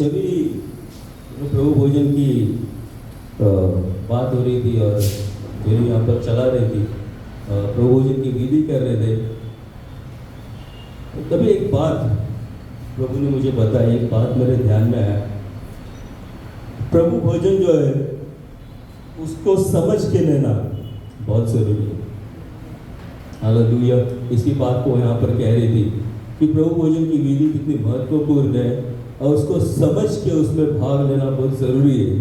जब भी प्रभु भोजन की बात हो रही थी और जो यहाँ पर चला रही थी, प्रभु भोजन की विधि कर रहे थे, तभी एक बात प्रभु ने मुझे बताई, एक बात मेरे ध्यान में आया। प्रभु भोजन जो है उसको समझ के लेना बहुत जरूरी है। हालेलुया। इसी बात को यहाँ पर कह रही थी कि प्रभु भोजन की विधि कितनी महत्वपूर्ण है और उसको समझ के उसमें भाग लेना बहुत जरूरी है,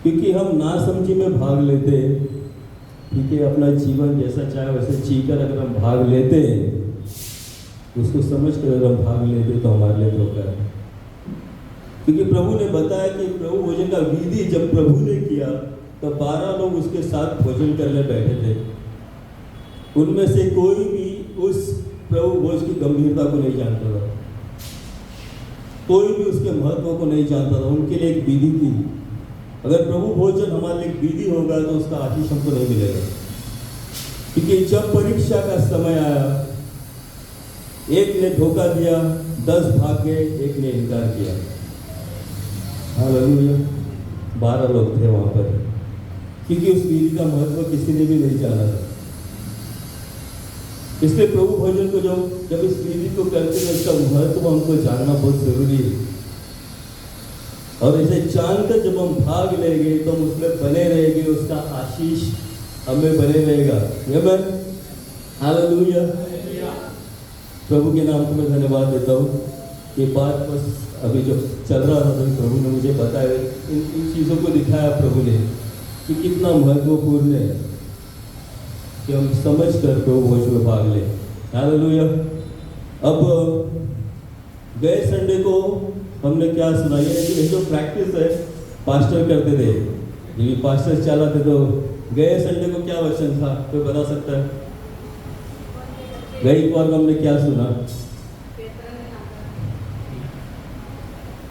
क्योंकि हम नासमझी में भाग लेते हैं। ठीक है, अपना जीवन जैसा चाहे वैसे जीकर अगर हम भाग लेते हैं, उसको समझ कर अगर हम भाग लेते हैं तो हमारे लिए धोखा है। क्योंकि प्रभु ने बताया कि प्रभु भोजन का विधि जब प्रभु ने किया तो 12 लोग उसके साथ भोजन करने बैठे थे। उनमें से कोई भी उस प्रभु भोज की गंभीरता को नहीं जानता था, कोई भी उसके महत्व को नहीं जानता था। उनके लिए एक विधि थी। अगर प्रभु भोजन हमारे लिए एक विधि होगा तो उसका आशीष हमको नहीं मिलेगा। क्योंकि जब परीक्षा का समय आया, एक ने धोखा दिया, 10 भाग गए, एक ने इनकार किया। हालेलुया। 12 लोग थे वहां पर, क्योंकि उस विधि का महत्व किसी ने भी नहीं जाना था। इसलिए प्रभु भोजन को जब इस विधि को करते हैं, उसका महत्व हमको जानना बहुत जरूरी है। और इसे जानकर जब हम भाग लेंगे तो हम उसमें बने रहेंगे, उसका आशीष हमें बने रहेगा। आमीन। हालेलुया। प्रभु के नाम को मैं धन्यवाद देता हूँ। ये बात बस अभी जो चल रहा था तो प्रभु ने मुझे बताया, इन चीज़ों को दिखाया प्रभु ने कि कितना महत्वपूर्ण है कि हम समझ कर प्रभु भोज में भाग लें। हालेलुया। अब गए संडे को हमने क्या सुना, ये जो प्रैक्टिस है पास्टर करते थे, जब पास्टर चलाते तो गए संडे को क्या वचन था, कोई बता सकता है? गई बार हमने क्या सुना?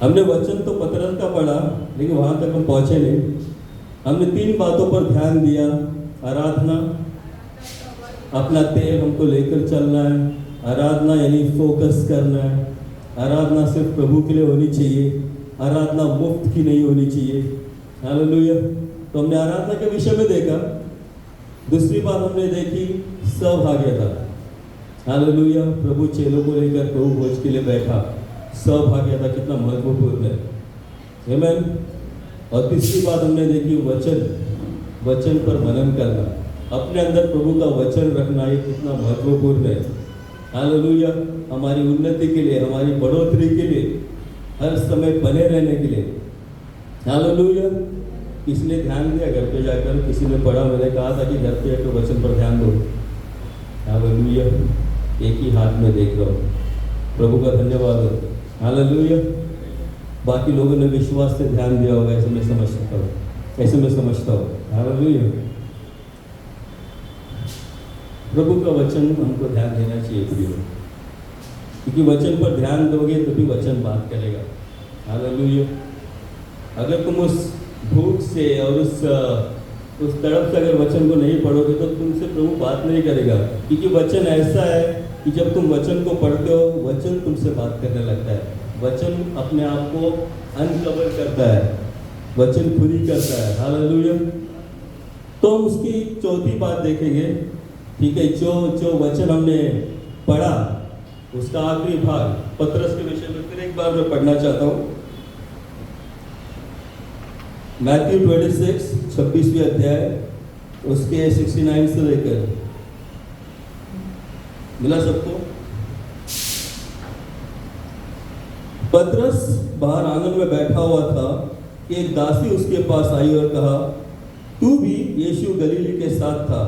हमने वचन तो पतरस का पढ़ा, लेकिन वहां तक हम पहुंचे नहीं। हमने 3 बातों पर ध्यान दिया। आराधना, अपना तेल हमको लेकर चलना है। आराधना यानी फोकस करना है। आराधना सिर्फ प्रभु के लिए होनी चाहिए, आराधना मुफ्त की नहीं होनी चाहिए। हालेलुया। तो हमने आराधना के विषय में देखा। दूसरी बात हमने देखी सहभागिता। हालेलुया। प्रभु चेलों को लेकर प्रभु भोज के लिए बैठा। सहभागिता कितना महत्वपूर्ण है। आमीन। और तीसरी बात हमने देखी वचन पर मनन करना, अपने अंदर प्रभु का वचन रखना, ये कितना महत्वपूर्ण है। हालेलुया। हमारी उन्नति के लिए, हमारी बढ़ोतरी के लिए, हर समय बने रहने के लिए। हालेलुया। किसी ने ध्यान दिया घर पे जाकर? किसी ने पढ़ा? मैंने कहा था कि घर पे आकर वचन पर ध्यान दो। हालेलुया। एक ही हाथ में देख रहा हूँ। प्रभु का धन्यवाद हो। हालेलुया। बाकी लोगों ने विश्वास से ध्यान दिया होगा, ऐसे मैं समझ सकता हूँ, ऐसे मैं समझता हूँ। हालेलुया। प्रभु का वचन हमको ध्यान देना चाहिए प्रियो, क्योंकि वचन पर ध्यान दोगे तभी वचन बात करेगा। हालेलुया। अगर तुम उस भूख से और उस तड़प से अगर वचन को नहीं पढ़ोगे तो तुमसे प्रभु बात नहीं करेगा। क्योंकि वचन ऐसा है कि जब तुम वचन को पढ़ते हो, वचन तुमसे बात करने लगता है। वचन अपने आप को अनकवर करता है, वचन खुली करता है। हालेलुया। तो हम उसकी चौथी बात देखेंगे। ठीक है, जो वचन हमने पढ़ा उसका आखिरी भाग पतरस के विषय में फिर एक बार मैं पढ़ना चाहता हूँ। मैथ्यू 26 26वीं अध्याय, उसके 69 से लेकर, मिला सबको? पतरस बाहर आंगन में बैठा हुआ था कि एक दासी उसके पास आई और कहा, तू भी यीशु गलीली के साथ था।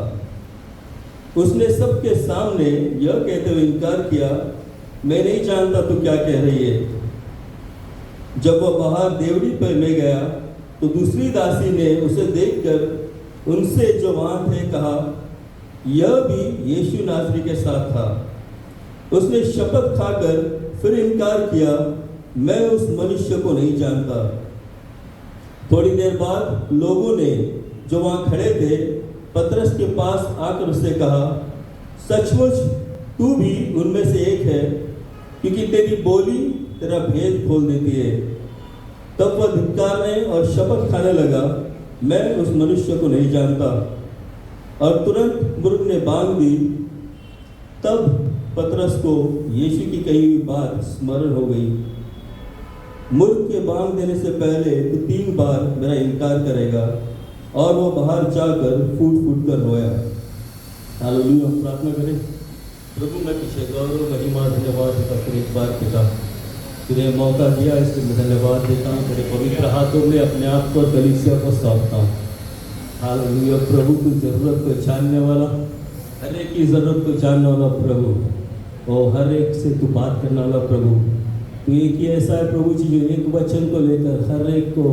उसने सबके सामने यह कहते हुए इनकार किया, मैं नहीं जानता तू क्या कह रही है। जब वह बाहर देवड़ी पर ले गया तो दूसरी दासी ने उसे देखकर उनसे जो वहां थे कहा, यह भी यीशु नासरी के साथ था। उसने शपथ खाकर फिर इनकार किया, मैं उस मनुष्य को नहीं जानता। थोड़ी देर बाद लोगों ने जो वहां खड़े थे पतरस के पास आकर उससे कहा, सचमुच तू भी उनमें से एक है, क्योंकि तेरी बोली तेरा भेद खोल देती है। तब वह धिक्कारने और शपथ खाने लगा, मैं उस मनुष्य को नहीं जानता। और तुरंत मुर्ग ने बांग दी। तब पतरस को यीशु की कही हुई बात स्मरण हो गई, मुर्ग के बांग देने से पहले तो 3 बार मेरा इनकार करेगा। और वो बाहर जाकर फूट फूट कर रोया। हालेलुया। हम प्रार्थना करें। प्रभु मैं पीछे गौरव महिमा धन्यवाद देता फिर एक बार पिता, तुझे मौका दिया इसके लिए धन्यवाद देता हूँ। तेरे पवित्र हाथों में अपने आप को कलीसिया को सौंपता हूँ। हालेलुया। प्रभु की ज़रूरत को जानने वाला, हर एक की ज़रूरत को जानने वाला प्रभु, और हर एक से तू बात करने वाला प्रभु, तो एक ही ऐसा है प्रभु जी जो एक वचन को लेकर हर एक को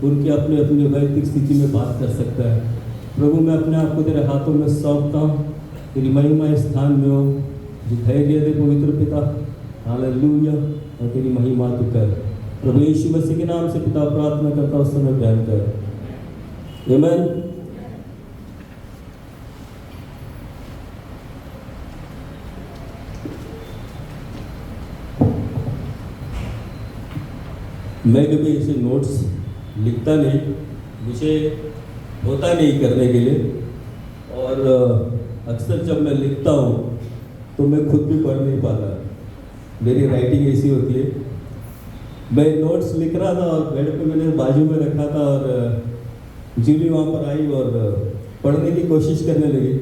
उनके अपने अपने वैयक्तिक स्थिति में बात कर सकता है। प्रभु मैं अपने आप को तेरे हाथों में सौंपता हूँ। तेरी महिमा इस स्थान में हो, जो धैर्य दे पवित्र पिता। हालेलुया। और तेरी महिमा तू कर। प्रभु यीशु मसीह के नाम से पिता प्रार्थना करता हूँ, समय ग्रहण कर। आमीन। मैं कभी ऐसे नोट्स लिखता नहीं, मुझे होता नहीं करने के लिए, और अक्सर जब मैं लिखता हूँ तो मैं खुद भी पढ़ नहीं पाता। मेरी राइटिंग ऐसी होती है। मैं नोट्स लिख रहा था और बेड पे मैंने बाजू में रखा था, और जूली वहाँ पर आई और पढ़ने की कोशिश करने लगी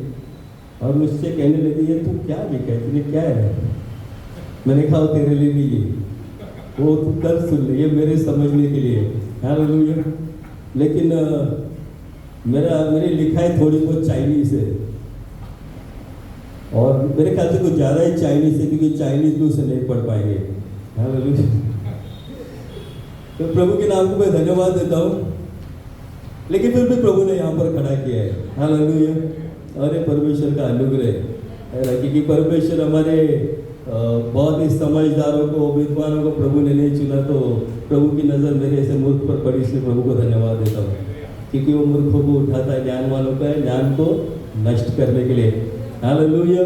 और मुझसे कहने लगी, ये तू क्या लिखा है, तुझे क्या है? मैंने कहा वो तेरे लिए नहीं है, वो तू कल सुन ले, ये मेरे समझने के लिए। हालेलुया। लेकिन मेरी लिखाई थोड़ी बहुत चाइनीज़ है, और मेरे ख्याल से कुछ ज़्यादा ही चाइनीज़ है, क्योंकि चाइनीज़ भी उसे नहीं पढ़ पाएंगे। हालेलुया। तो प्रभु के नाम को मैं धन्यवाद देता हूँ, लेकिन फिर भी प्रभु ने यहाँ पर खड़ा किया है। हालेलुया। अरे परमेश्वर का अनुग्रह है, क्योंकि परमेश्वर हमारे बहुत ही समझदारों को, विद्वानों को प्रभु ने नहीं चुना, तो प्रभु की नज़र मेरे ऐसे मूर्ख पर पड़ी, इसलिए प्रभु को धन्यवाद देता हूँ, क्योंकि वो मूर्खों को उठाता है, ज्ञान वालों का है, ज्ञान को नष्ट करने के लिए। हालेलुया।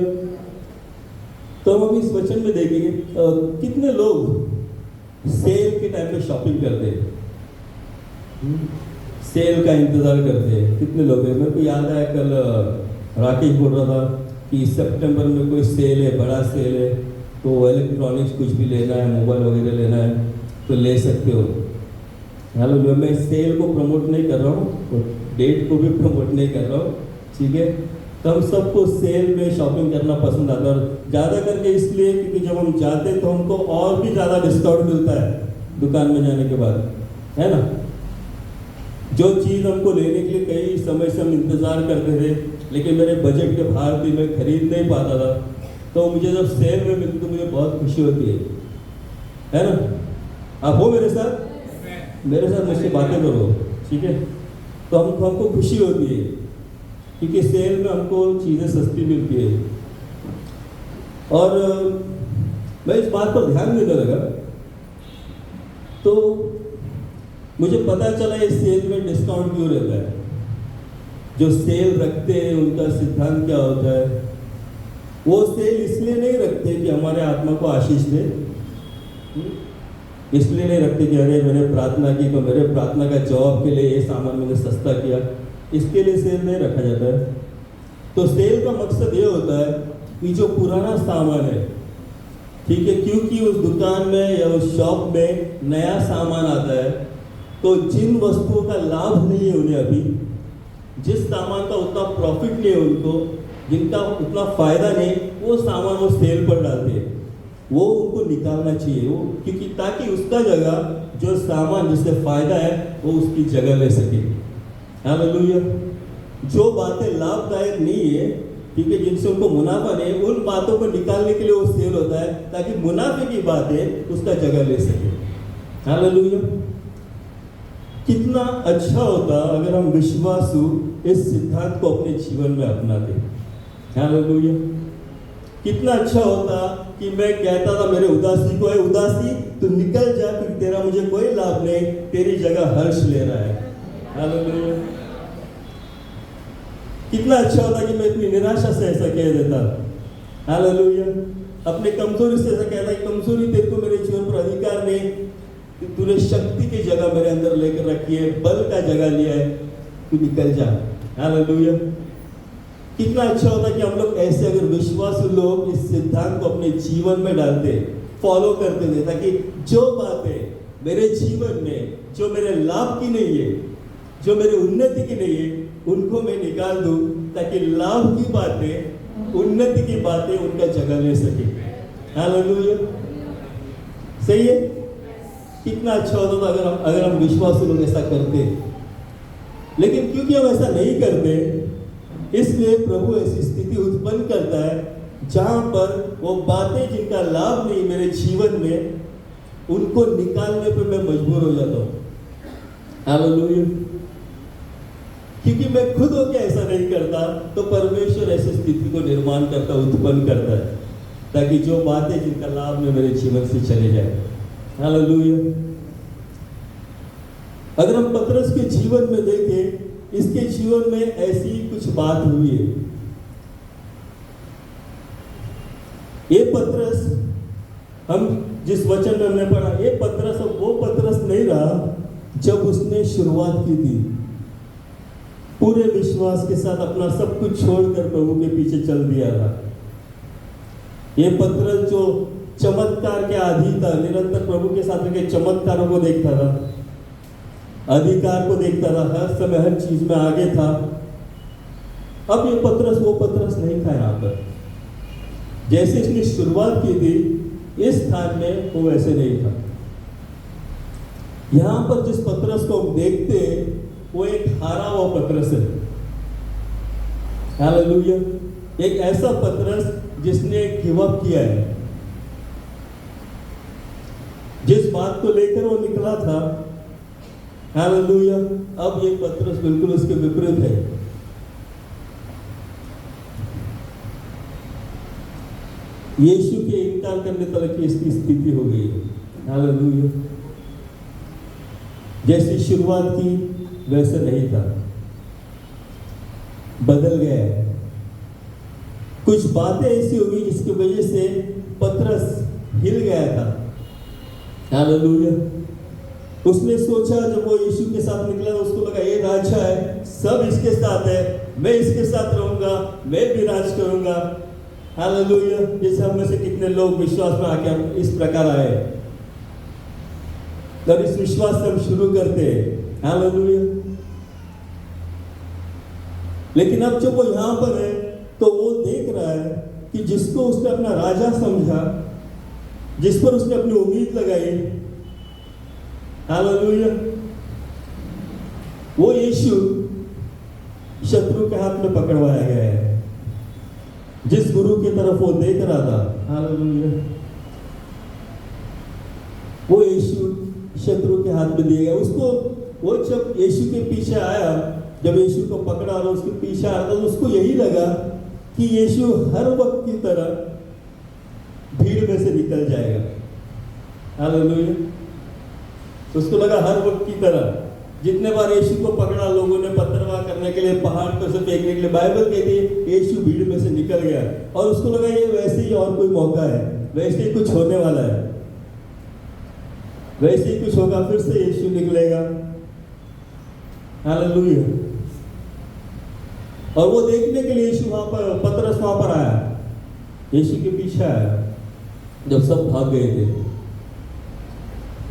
तो हम इस वचन में देखेंगे कितने लोग सेल के टाइम पे शॉपिंग करते हैं, सेल का इंतज़ार करते हैं। कितने लोग हैं? मेरे को याद आया, कल राकेश बोल रहा था कि सितंबर में कोई सेल है, बड़ा सेल है, तो इलेक्ट्रॉनिक्स कुछ भी लेना है, मोबाइल वगैरह लेना है तो ले सकते हो। हालेलुया। मैं सेल को प्रमोट नहीं कर रहा हूँ, डेट को भी प्रमोट नहीं कर रहा हूँ, ठीक है। तो हम सबको सेल में शॉपिंग करना पसंद आता है, और ज़्यादा करके इसलिए क्योंकि जब हम जाते हैं तो हमको और भी ज़्यादा डिस्काउंट मिलता है दुकान में जाने के बाद, है ना। जो चीज़ हमको लेने के लिए कई समय से हम इंतज़ार करते थे, लेकिन मेरे बजट के बाहर थी, मैं खरीद नहीं पाता था, तो मुझे जब सेल में मिलती तो मुझे बहुत खुशी होती है ना। आप हो मेरे साथ मुझसे बातें करो, ठीक है। तो हमको खुशी होती है, क्योंकि सेल में हमको चीज़ें सस्ती मिलती है। और मैं इस बात पर ध्यान देने लगा तो मुझे पता चला इस सेल में डिस्काउंट क्यों रहता है। जो सेल रखते हैं उनका सिद्धांत क्या होता है? वो सेल इसलिए नहीं रखते कि हमारे आत्मा को आशीष दे, इसलिए नहीं रखते कि अरे मैंने प्रार्थना की तो मेरे प्रार्थना का जवाब के लिए ये सामान मैंने सस्ता किया, इसके लिए सेल नहीं रखा जाता है। तो सेल का मकसद ये होता है कि जो पुराना सामान है, ठीक है, क्योंकि उस दुकान में या उस शॉप में नया सामान आता है, तो जिन वस्तुओं का लाभ नहीं है उन्हें अभी, जिस सामान का उतना प्रॉफिट नहीं है उनको, जिनका उतना फायदा नहीं, वो सामान वो सेल पर डालते हैं, वो उनको निकालना चाहिए, वो क्योंकि ताकि उसका जगह जो सामान जिससे फायदा है वो उसकी जगह ले सके। हालेलुया। जो बातें लाभदायक नहीं है, ठीक है, जिनसे उनको मुनाफा नहीं, उन बातों को निकालने के लिए वो सेल होता है, ताकि मुनाफे की बातें उसका जगह ले सके। हालेलुया। कितना अच्छा होता अगर हम विश्वासु इस सिद्धांत को अपने जीवन में अपनाते। हालेलुया। कितना अच्छा होता कि मैं कहता था मेरे उदासी को है, उदासी तू निकल जा, क्योंकि तेरा मुझे कोई लाभ नहीं, तेरी जगह हर्ष ले रहा है। हालेलुया। कितना अच्छा होता कि मैं इतनी निराशा से ऐसा कह देता। हालेलुया। अपने कमजोरी से ऐसा कहता है, कमजोरी तेरे को मेरे जीवन पर अधिकार नहीं, कि तूने शक्ति की जगह मेरे अंदर लेकर रखी है, बल का जगह लिया है, तू निकल जा। हालेलुया। कितना अच्छा होता कि हम लोग ऐसे अगर विश्वासी लोग इस सिद्धांत को अपने जीवन में डालते, फॉलो करते थे, ताकि जो बातें मेरे जीवन में जो मेरे लाभ की नहीं है, जो मेरे उन्नति की नहीं है, उनको मैं निकाल दूं, ताकि लाभ की बातें, उन्नति की बातें उनका जगह ले सके। हालेलुया। सही है। कितना अच्छा होता था अगर हम विश्वासी लोग ऐसा करते। लेकिन क्योंकि हम ऐसा नहीं करते, इसलिए प्रभु ऐसी स्थिति उत्पन्न करता है जहां पर वो बातें जिनका लाभ नहीं मेरे जीवन में, उनको निकालने पर मैं मजबूर हो जाता हूं। हालेलुया। क्योंकि मैं खुद होकर ऐसा नहीं करता, तो परमेश्वर ऐसी स्थिति को निर्माण करता, उत्पन्न करता है, ताकि जो बातें जिनका लाभ में मेरे जीवन से चले जाए। हालेलुया। अगर हम पतरस के जीवन में देखें, इसके जीवन में ऐसी कुछ बात हुई है। ये पतरस, हम जिस वचन में हमने पढ़ा, ये पतरस अब वो पतरस नहीं रहा जब उसने शुरुआत की थी, पूरे विश्वास के साथ अपना सब कुछ छोड़कर प्रभु के पीछे चल दिया था। ये पतरस जो चमत्कार के आदी था, निरंतर प्रभु के साथ के चमत्कारों को देखता था, अधिकार को देखता था, हर समय हर चीज में आगे था। अब ये पतरस वो पतरस नहीं था। यहाँ पर जैसे इसने शुरुआत की थी, इस स्थान में वो वैसे नहीं था। यहां पर जिस पतरस को हम देखते हैं, वो एक हारा हुआ पतरस है। हालेलुया। एक ऐसा पतरस जिसने गिव अप किया है। जिस बात को लेकर वो निकला था, हालेलुया, अब ये पतरस बिल्कुल उसके विपरीत है। यीशु के इनकार करने तक की इसकी स्थिति हो गई है। हालेलुया। जैसी शुरुआत की वैसे नहीं था, बदल गया है। कुछ बातें ऐसी हो गई जिसकी वजह से पतरस हिल गया था। हालेलुया। उसने सोचा, जब वो यीशु के साथ निकला, उसको लगा ये राजा है, सब इसके साथ है, मैं इसके साथ रहूंगा, मैं भी राज करूंगा। हालेलुया। जैसे हम में से कितने लोग विश्वास में आके हम इस प्रकार आए, तब इस विश्वास से हम शुरू करते हैं। हालेलुया। लेकिन अब जब वो यहां पर है, तो वो देख रहा है कि जिसको उसने अपना राजा समझा, जिस पर उसने अपनी उम्मीद लगाई, हालेलुया, वो यीशु शत्रु के हाथ में पकड़वाया गया है। जिस गुरु की तरफ वो देख रहा था, हालेलुया, वो यीशु शत्रु के हाथ में दिया गया उसको। वो जब यीशु के पीछे आया, जब यीशु को पकड़ा और उसके पीछे आया, तो उसको यही लगा कि यीशु हर वक्त की तरह भीड़ में से निकल जाएगा। हालेलुया। उसको लगा हर वक्त की तरह, जितने बार यीशु को पकड़ा लोगों ने पत्थरवाह करने के लिए, पहाड़ पर से फेंकने के लिए, बाइबल कहती है यीशु भीड़ में से निकल गया, और उसको लगा ये वैसे ही और कोई मौका है, वैसे ही कुछ होने वाला है, वैसे ही कुछ होगा, फिर से यीशु निकलेगा। हालेलुया। और वो देखने के लिए यीशु वहां पर, पतरस वहां पर आया, यीशु के पीछे आया, जब सब भाग गए थे।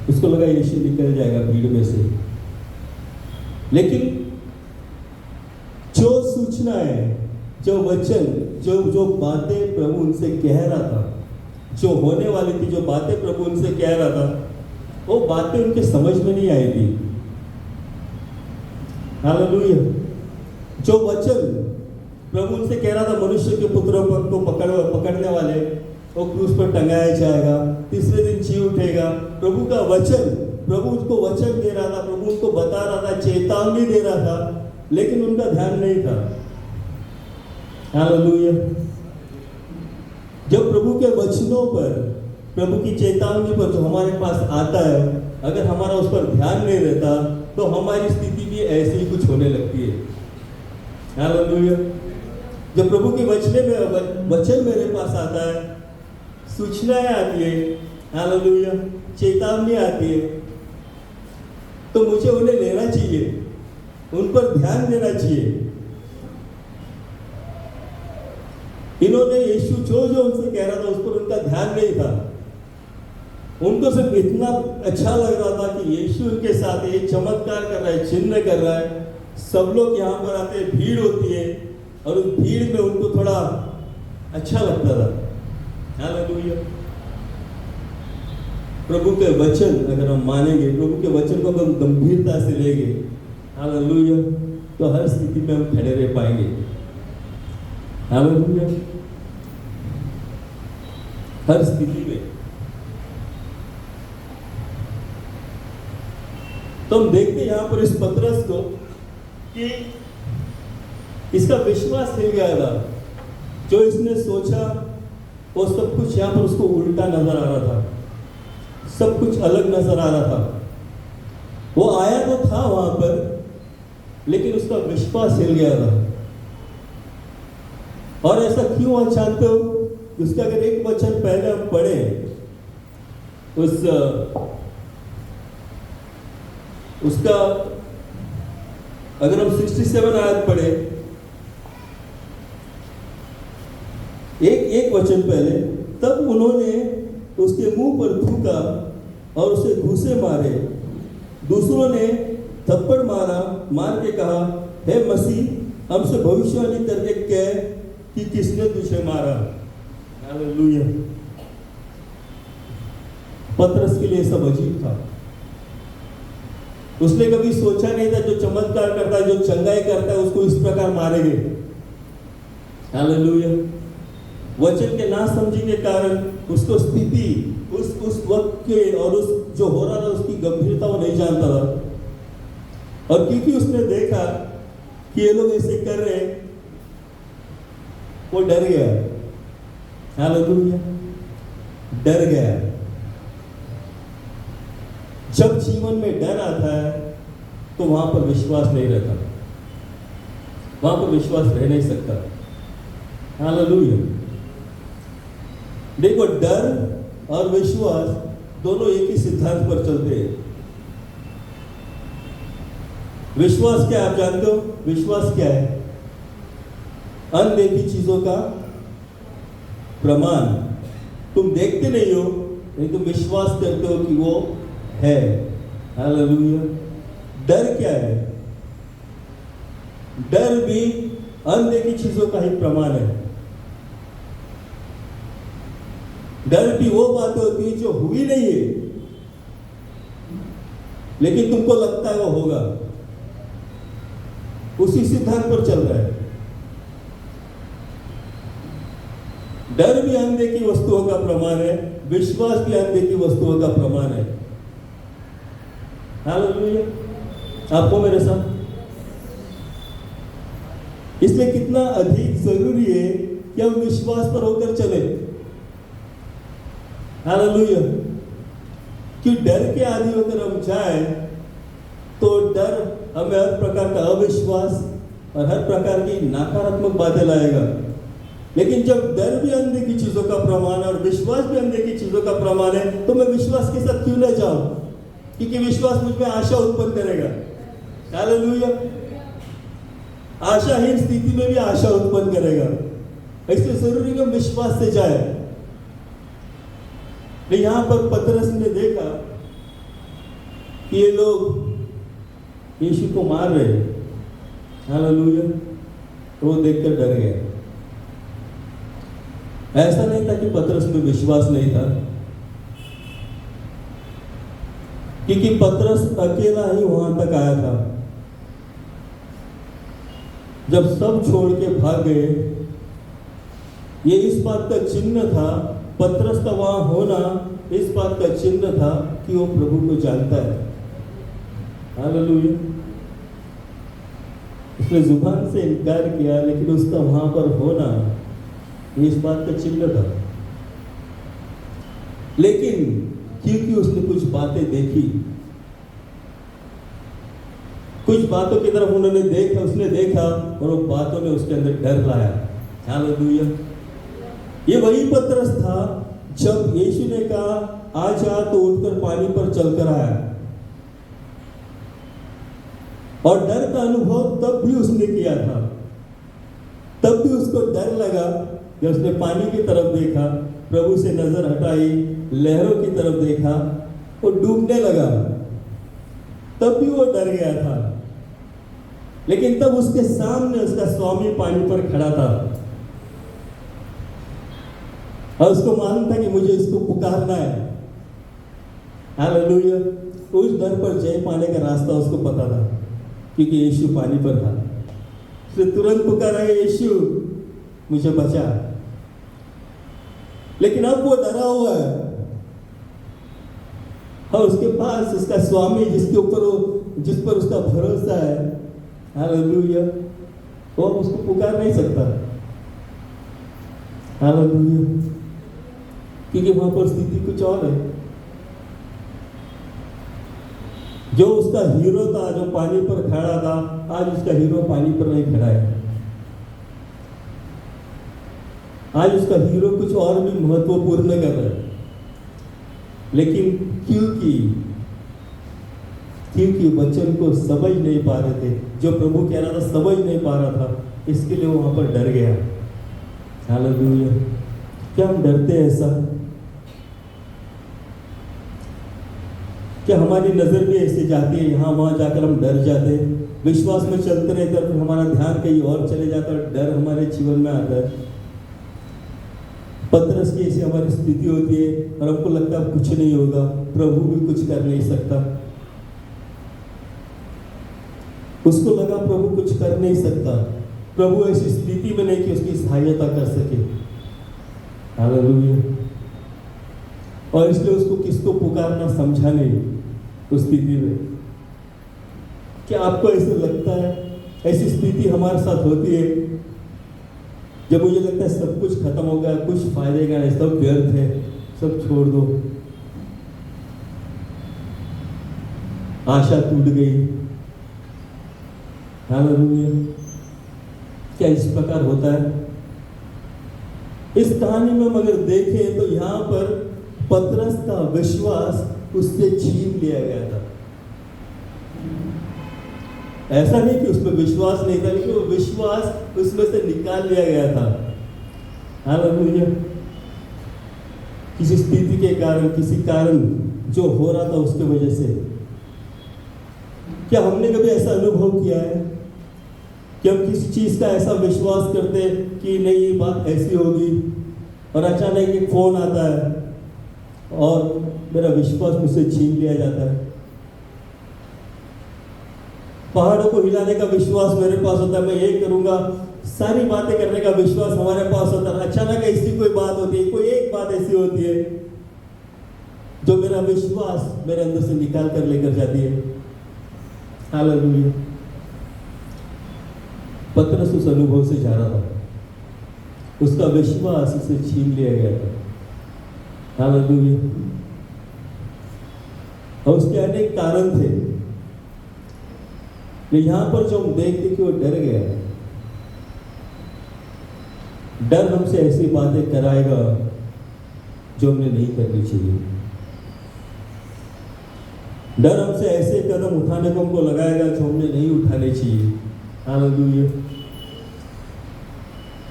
उसको लगा यीशु निकल जाएगा भीड़ में से। लेकिन जो सूचना है, जो वचन, जो बातें प्रभु उनसे कह रहा था, जो होने वाली थी, जो बातें प्रभु उनसे कह रहा था, वो बातें उनके समझ में नहीं आई थी। हालेलुया। जो वचन प्रभु उनसे कह रहा था, मनुष्य के पुत्रों को पकड़ने वाले, वो क्रूस पर टंगाया जाएगा, तीसरे दिन जी उठेगा। प्रभु का वचन, प्रभु उनको वचन दे रहा था, प्रभु उनको बता रहा था, चेतावनी दे रहा था, लेकिन उनका ध्यान नहीं था। हालेलुया। जब प्रभु के वचनों पर, प्रभु की चेतावनी पर जो हमारे पास आता है, अगर हमारा उस पर ध्यान नहीं रहता, तो हमारी स्थिति भी ऐसे ही कुछ होने लगती है। हालेलुया। जब प्रभु के वचन मेरे पास आता है, सूचनाएं आती है, हालेलुया, चेतावनी आती है, तो मुझे उन्हें लेना चाहिए, उन पर ध्यान देना चाहिए। इन्होंने यीशु जो जो उनसे कह रहा था उस पर उनका ध्यान नहीं था। उनको सिर्फ इतना अच्छा लग रहा था कि यीशु उनके साथ ये चमत्कार कर रहा है, चिन्ह कर रहा है, सब लोग यहाँ पर आते हैं, भीड़ होती है, और उस भीड़ में उनको थोड़ा अच्छा लगता था। हालेलुया। प्रभु के वचन अगर हम मानेंगे, प्रभु के वचन को हम गंभीरता से लेंगे, हालेलुया, तो हर स्थिति में हम खड़े रह पाएंगे। हालेलुया। हर स्थिति में। तो हम देखते हैं यहाँ पर इस पतरस को कि इसका विश्वास हिल गया था। जो इसने सोचा वो सब कुछ यहाँ पर उसको उल्टा नजर आ रहा था, सब कुछ अलग नजर आ रहा था। वो आया तो था वहां पर, लेकिन उसका विश्वास हिल गया था। और ऐसा क्यों आप जानते हो? उसका अगर एक वचन पहले हम पढ़े, उसका अगर हम 67 आयत पढ़े, एक वचन पहले, तब उन्होंने उसके मुंह पर थूका और उसे घूंसे मारे। दूसरों ने थप्पड़ मार के कहा, हे मसीह, हमसे भविष्यवाणी करके कह कि किसने तुझे मारा। हालेलुया। पतरस के लिए सब अजीब था। उसने कभी सोचा नहीं था जो चमत्कार करता है, जो चंगाई करता है, उसको इस प्रकार मारेंगे। हालेलुया। वचन के ना समझने के कारण उसको स्थिति उस वक्त के और उस जो हो रहा था उसकी गंभीरता वो नहीं जानता था। और क्योंकि उसने देखा कि ये लोग ऐसे कर रहे हैं, वो डर गया। हालेलुया। डर गया। जब जीवन में डर आता है तो वहां पर विश्वास नहीं रहता, वहां पर विश्वास रह नहीं सकता। हालेलुया। देखो, डर और विश्वास दोनों एक ही सिद्धांत पर चलते हैं। विश्वास क्या आप जानते हो? विश्वास क्या है? अनदेखी चीजों का प्रमाण। तुम देखते नहीं हो लेकिन तुम विश्वास करते हो कि वो है। हालेलुया। डर क्या है? डर भी अनदेखी चीजों का ही प्रमाण है। डर भी वो बातें होती है जो हुई नहीं है लेकिन तुमको लगता है वो होगा, उसी सिद्धांत पर चल रहा है। डर भी अनदेखी वस्तुओं का प्रमाण है, विश्वास भी अनदेखी वस्तुओं का प्रमाण है। हालेलुया। आपको मेरे साथ इसलिए कितना अधिक जरूरी है कि हम विश्वास पर होकर चले। हालेलुया। कि डर के आदि होकर हम जाए तो डर हमें हर प्रकार का अविश्वास और हर प्रकार की नकारात्मक बातें लाएगा। लेकिन जब डर भी अनदेखी चीजों का प्रमाण है और विश्वास भी अनदेखी चीजों का प्रमाण है, तो मैं विश्वास के साथ क्यों न जाऊं? क्योंकि विश्वास मुझ में आशा उत्पन्न करेगा। हालेलुया। आशाहीन स्थिति में भी आशा उत्पन्न करेगा। इसलिए जरूरी है विश्वास से जाए। यहां पर पतरस ने देखा कि ये लोग यीशु को मार रहे। हालेलुया। वो देखकर डर गया। ऐसा नहीं था कि पतरस में विश्वास नहीं था, क्योंकि पतरस अकेला ही वहां तक आया था। जब सब छोड़ के भाग गए, ये इस बात का चिन्ह था, पतरस का वहां होना इस बात का चिन्ह था कि वो प्रभु को जानता है। हालेलुया। उसने जुबान से इनकार किया, लेकिन उसका वहां पर होना इस बात का चिन्ह था। लेकिन क्योंकि उसने कुछ बातें देखी, कुछ बातों की तरफ उन्होंने देखा, उसने देखा और वो बातों ने उसके अंदर डर लाया। हालेलुया। ये वही पतरस था जब यीशु ने कहा आ जा, तो उठकर पानी पर चलकर आया। और डर का अनुभव तब भी उसने किया था। तब भी उसको डर लगा जब उसने पानी की तरफ देखा, प्रभु से नजर हटाई, लहरों की तरफ देखा, वो डूबने लगा। तब भी वो डर गया था। लेकिन तब उसके सामने उसका स्वामी पानी पर खड़ा था और उसको मालूम था कि मुझे इसको पुकारना है। हालेलुया। उस डर पर जय पाने का रास्ता उसको पता था, क्योंकि यीशु पानी पर था। उसने तुरंत पुकारा, यीशु मुझे बचा। लेकिन अब वो डरा हुआ है और उसके पास उसका स्वामी जिस पर उसका भरोसा है, हालेलुया, वो उसको पुकार नहीं सकता। हालेलुया। क्योंकि वहां पर स्थिति कुछ और है। जो उसका हीरो था, जो पानी पर खड़ा था, आज उसका हीरो पानी पर नहीं खड़ा है। आज उसका हीरो कुछ और भी महत्वपूर्ण कर रहा है। लेकिन क्योंकि वचन को समझ नहीं पा रहे थे, जो प्रभु कह रहा था समझ नहीं पा रहा था, इसके लिए वहां पर डर गया। हालेलुया। क्या हम डरते हैं ऐसा? क्या हमारी नजर भी ऐसे जाती है, यहाँ वहां जाकर हम डर जाते हैं, विश्वास में चलते रहते हैं, फिर हमारा ध्यान कहीं और चले जाता है, डर हमारे जीवन में आता है। पतरस की ऐसी हमारी स्थिति होती है और हमको लगता है कुछ नहीं होगा, प्रभु भी कुछ कर नहीं सकता। उसको लगा प्रभु कुछ कर नहीं सकता, प्रभु ऐसी स्थिति में नहीं कि उसकी सहायता कर सके। हालेलुया। और इसलिए उसको किसको पुकारना समझा नहीं उस स्थिति में। क्या आपको ऐसे लगता है? ऐसी स्थिति हमारे साथ होती है जब मुझे लगता है सब कुछ खत्म हो गया, कुछ फायदे का नहीं, सब व्यर्थ है, सब छोड़ दो, आशा टूट गई। हालेलुया। क्या इस प्रकार होता है? इस कहानी में हम अगर देखें तो यहाँ पर पतरस का विश्वास उससे छीन लिया गया था। ऐसा नहीं कि उसमें विश्वास नहीं था, लेकिन वो विश्वास उसमें से निकाल लिया गया था। हालेलुया। किसी स्थिति के कारण, किसी कारण जो हो रहा था उसके वजह से। क्या हमने कभी ऐसा अनुभव किया है कि हम किसी चीज का ऐसा विश्वास करते कि नहीं ये बात ऐसी होगी, और अचानक एक फोन आता है और मेरा विश्वास मुझसे छीन लिया जाता है। पहाड़ों को हिलाने का विश्वास मेरे पास होता है, मैं ये करूंगा, सारी बातें करने का विश्वास हमारे पास होता है। अचानक ऐसी कोई बात होती है, कोई एक बात ऐसी होती है जो मेरा विश्वास मेरे अंदर से निकाल कर लेकर जाती है। हालेलुया। पतरस उस अनुभव से जा रहा था, उसका विश्वास उसे छीन लिया गया था। हालेलुया। और उसके अनेक कारण थे, यहां पर जो हम देखते कि वो डर गया। डर हमसे ऐसी बातें कराएगा जो हमें नहीं करनी चाहिए। डर हमसे ऐसे कदम उठाने को हमको लगाएगा जो हमें नहीं उठाने चाहिए। हालेलुया।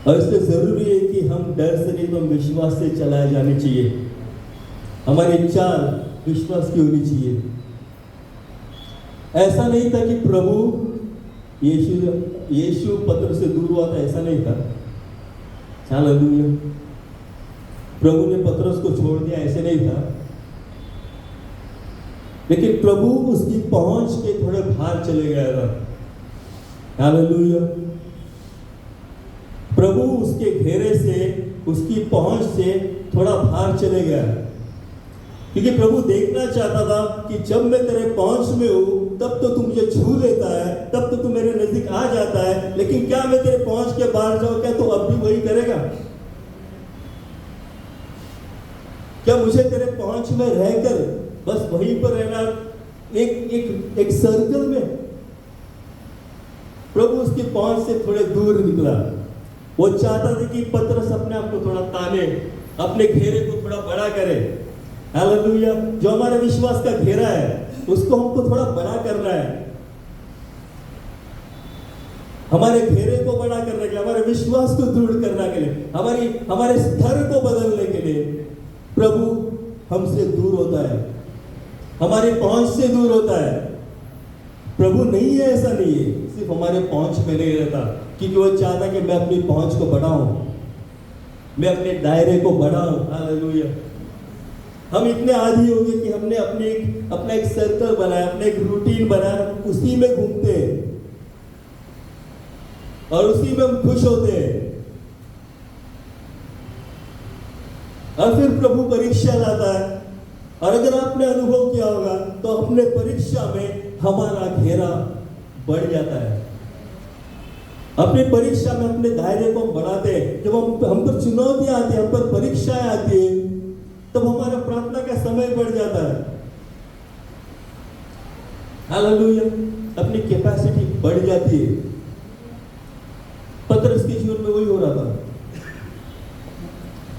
और इसलिए जरूरी है कि हम डर से नहीं तो विश्वास से चलाए जाने चाहिए। हमारी चाल विश्वास की होनी चाहिए। ऐसा नहीं था कि प्रभु यीशु पतरस से दूर हुआ था, ऐसा नहीं था। हालेलुया। प्रभु ने पतरस को छोड़ दिया, ऐसे नहीं था। लेकिन प्रभु उसकी पहुंच के थोड़े बाहर चले गया था। हालेलुया। प्रभु उसके घेरे से, उसकी पहुंच से थोड़ा बाहर चले गया, क्योंकि प्रभु देखना चाहता था कि जब मैं तेरे पहुंच में हूं तब तो तू मुझे छू लेता है, तब तो तू मेरे नजदीक आ जाता है, लेकिन क्या मैं तेरे पहुंच के बाहर जाऊं, क्या तू अब भी वही करेगा? क्या मुझे तेरे पहुंच में रहकर बस वहीं पर रहना, एक सर्कल में? प्रभु उसकी पहुंच से थोड़े दूर निकला। वो चाहता था कि पतरस अपने आप को थोड़ा ताने, अपने घेरे को थोड़ा बड़ा करें। हालेलुया। जो हमारे विश्वास का घेरा है उसको हमको थोड़ा बड़ा करना है, हमारे घेरे को बड़ा करने के लिए, हमारे विश्वास को दृढ़ करने के लिए, हमारे स्तर को बदलने के लिए प्रभु हमसे दूर होता है, हमारी पहुंच से दूर होता है। प्रभु नहीं है, ऐसा नहीं है, सिर्फ हमारे पहुंच में नहीं रहता, क्योंकि वो चाहता कि मैं अपनी पहुंच को बढ़ाऊं, मैं अपने दायरे को बढ़ाऊं। हालेलुया। हम इतने आदी हो गए कि हमने अपना एक सर्कल बनाया, अपना एक रूटीन बनाया, उसी में घूमते हैं और उसी में हम खुश होते हैं। और फिर प्रभु परीक्षा लाता है, और अगर आपने अनुभव किया होगा तो अपने परीक्षा में हमारा घेरा बढ़ जाता है। अपनी परीक्षा में अपने दायरे को हम बढ़ाते हैं। जब हम पर चुनौतियां आती है, हम पर परीक्षाएं आती है, तब हमारा प्रार्थना का समय बढ़ जाता है। हालेलुया। अपनी कैपेसिटी बढ़ जाती है। पतरस के जीवन में वही हो रहा था।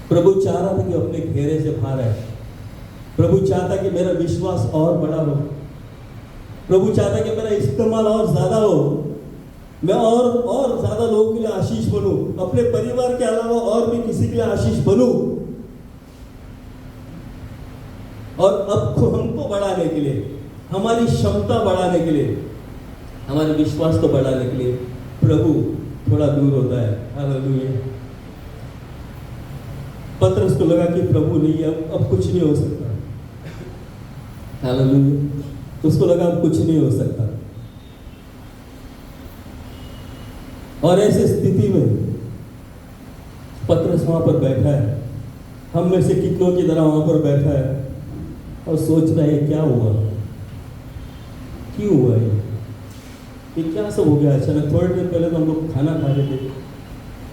प्रभु चाह रहा था कि अपने घेरे से बाहर आए। प्रभु चाहता कि मेरा विश्वास और बड़ा हो। प्रभु चाहता कि मेरा इस्तेमाल और ज्यादा हो, मैं और ज्यादा लोगों के लिए आशीष बनूं, अपने परिवार के अलावा और भी किसी के लिए आशीष बनूं। और अब हमको बढ़ाने के लिए, हमारी क्षमता बढ़ाने के लिए, हमारे विश्वास को बढ़ाने के लिए प्रभु थोड़ा दूर होता है। हालेलुया। पतरस को लगा कि प्रभु नहीं है, अब कुछ नहीं हो सकता। हालेलुया। उसको लगा अब कुछ नहीं हो सकता। और ऐसी स्थिति में पतरस वहां पर बैठा है, हम में से कितनों की तरह वहां पर बैठा है और सोच रहा है क्या हुआ, क्यों हुआ ये क्या सब हो गया अचानक। थोड़ी देर पहले तो हम लोग खाना खा रहे थे,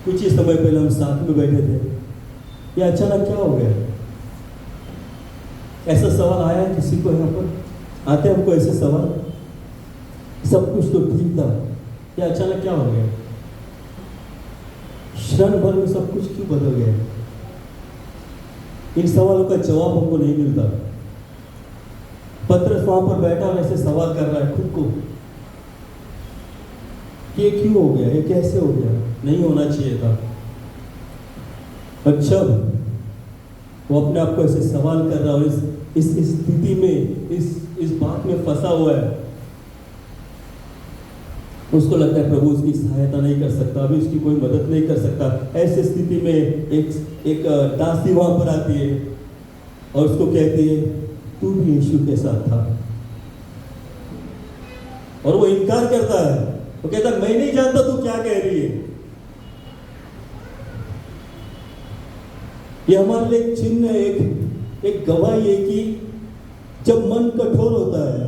कुछ ही समय पहले हम साथ में बैठे थे, ये अचानक क्या हो गया। ऐसा सवाल आया किसी को यहाँ पर? आते हमको ऐसे सवाल? सब कुछ तो ठीक था, ये अचानक क्या हो गया? क्षण भर में सब कुछ क्यों बदल गया? इन सवालों का जवाब हमको नहीं मिलता। पतरस वहां पर बैठा वैसे सवाल कर रहा है खुद को कि ये क्यों हो गया, ये कैसे हो गया, नहीं होना चाहिए था। अच्छा, वो अपने आप को ऐसे सवाल कर रहा है, इस स्थिति में, इस बात में फंसा हुआ है। उसको लगता है प्रभु उसकी सहायता नहीं कर सकता, अभी उसकी कोई मदद नहीं कर सकता। ऐसी स्थिति में एक दासी वहां पर आती है और उसको कहती है तू भी यीशु के साथ था। और वो इनकार करता है, वो कहता है मैं नहीं जानता तू क्या कह रही है। ये हमारे लिए एक चिन्ह है, एक गवाही है कि जब मन कठोर होता है,